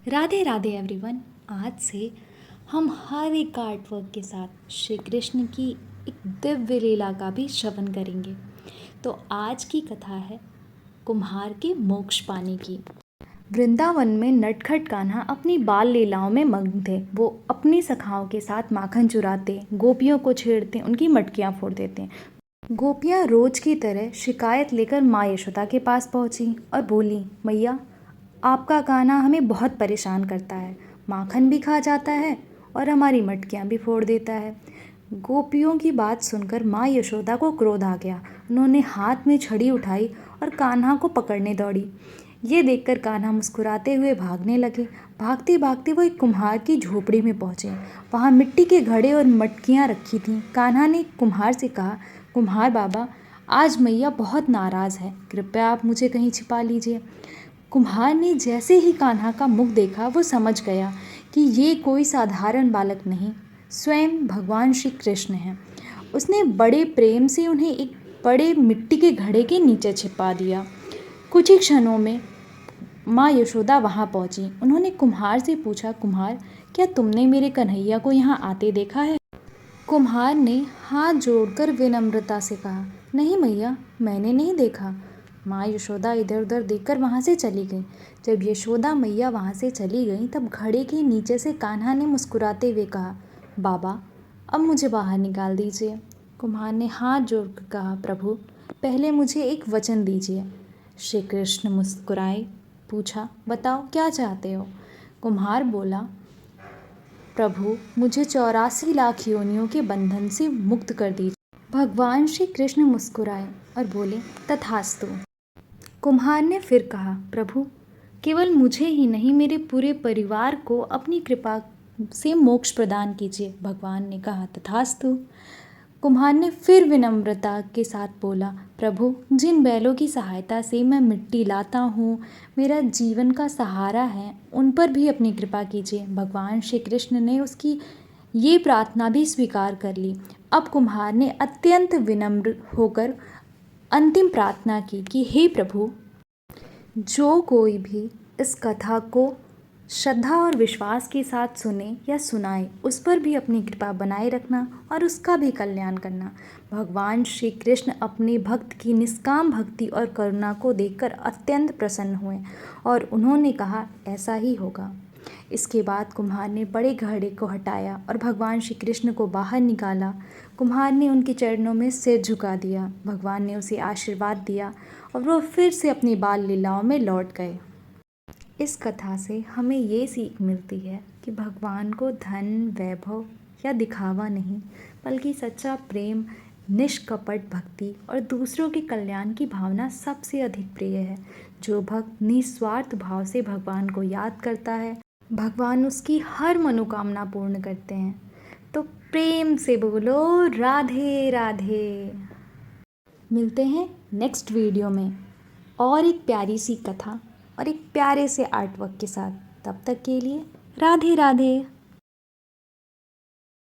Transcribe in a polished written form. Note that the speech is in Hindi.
राधे राधे एवरीवन। आज से हम हर एक आर्ट वर्क के साथ श्री कृष्ण की एक दिव्य लीला का भी श्रवण करेंगे। तो आज की कथा है कुम्हार के मोक्ष पाने की। वृंदावन में नटखट कान्हा अपनी बाल लीलाओं में मग्न थे। वो अपनी सखाओं के साथ माखन चुराते, गोपियों को छेड़ते, उनकी मटकियाँ फोड़ देते। गोपियाँ रोज की तरह शिकायत लेकर माँ यशोदा के पास पहुँची और बोली, मैया आपका कान्हा हमें बहुत परेशान करता है, माखन भी खा जाता है और हमारी मटकियाँ भी फोड़ देता है। गोपियों की बात सुनकर माँ यशोदा को क्रोध आ गया। उन्होंने हाथ में छड़ी उठाई और कान्हा को पकड़ने दौड़ी। ये देखकर कान्हा मुस्कुराते हुए भागने लगे। भागते भागते वो एक कुम्हार की झोपड़ी में पहुँचे। वहाँ मिट्टी के घड़े और मटकियाँ रखी थीं। कान्हा ने कुम्हार से कहा, कुम्हार बाबा, आज मैया बहुत नाराज़ है, कृपया आप मुझे कहीं छिपा लीजिए। कुम्हार ने जैसे ही कान्हा का मुख देखा वो समझ गया कि ये कोई साधारण बालक नहीं, स्वयं भगवान श्री कृष्ण हैं। उसने बड़े प्रेम से उन्हें एक बड़े मिट्टी के घड़े के नीचे छिपा दिया। कुछ ही क्षणों में माँ यशोदा वहाँ पहुँची। उन्होंने कुम्हार से पूछा, कुम्हार, क्या तुमने मेरे कन्हैया को यहाँ आते देखा है? कुम्हार ने हाथ जोड़कर विनम्रता से कहा, नहीं मैया, मैंने नहीं देखा। माँ यशोदा इधर उधर देखकर वहाँ से चली गई। जब यशोदा मैया वहाँ से चली गई तब घड़े के नीचे से कान्हा ने मुस्कुराते हुए कहा, बाबा अब मुझे बाहर निकाल दीजिए। कुम्हार ने हाथ जोड़कर कहा, प्रभु पहले मुझे एक वचन दीजिए। श्री कृष्ण मुस्कुराए, पूछा, बताओ क्या चाहते हो? कुम्हार बोला, प्रभु मुझे 84 लाख योनियों के बंधन से मुक्त कर दीजिए। भगवान श्री कृष्ण मुस्कुराए और बोले, तथास्तु। कुम्हार ने फिर कहा, प्रभु केवल मुझे ही नहीं, मेरे पूरे परिवार को अपनी कृपा से मोक्ष प्रदान कीजिए। भगवान ने कहा, तथास्तु। कुम्हार ने फिर विनम्रता के साथ बोला, प्रभु जिन बैलों की सहायता से मैं मिट्टी लाता हूँ, मेरा जीवन का सहारा है, उन पर भी अपनी कृपा कीजिए। भगवान श्री कृष्ण ने उसकी ये प्रार्थना भी स्वीकार कर ली। अब कुम्हार ने अत्यंत विनम्र होकर अंतिम प्रार्थना की कि हे प्रभु, जो कोई भी इस कथा को श्रद्धा और विश्वास के साथ सुने या सुनाए, उस पर भी अपनी कृपा बनाए रखना और उसका भी कल्याण करना। भगवान श्री कृष्ण अपने भक्त की निष्काम भक्ति और करुणा को देखकर अत्यंत प्रसन्न हुए और उन्होंने कहा, ऐसा ही होगा। इसके बाद कुम्हार ने बड़े घड़े को हटाया और भगवान श्री कृष्ण को बाहर निकाला। कुम्हार ने उनके चरणों में सिर झुका दिया। भगवान ने उसे आशीर्वाद दिया और वो फिर से अपनी बाल लीलाओं में लौट गए। इस कथा से हमें ये सीख मिलती है कि भगवान को धन, वैभव या दिखावा नहीं, बल्कि सच्चा प्रेम, निष्कपट भक्ति और दूसरों के कल्याण की भावना सबसे अधिक प्रिय है। जो भक्त निस्वार्थ भाव से भगवान को याद करता है, भगवान उसकी हर मनोकामना पूर्ण करते हैं। तो प्रेम से बोलो राधे राधे। मिलते हैं नेक्स्ट वीडियो में और एक प्यारी सी कथा और एक प्यारे से आर्ट वर्क के साथ। तब तक के लिए राधे राधे।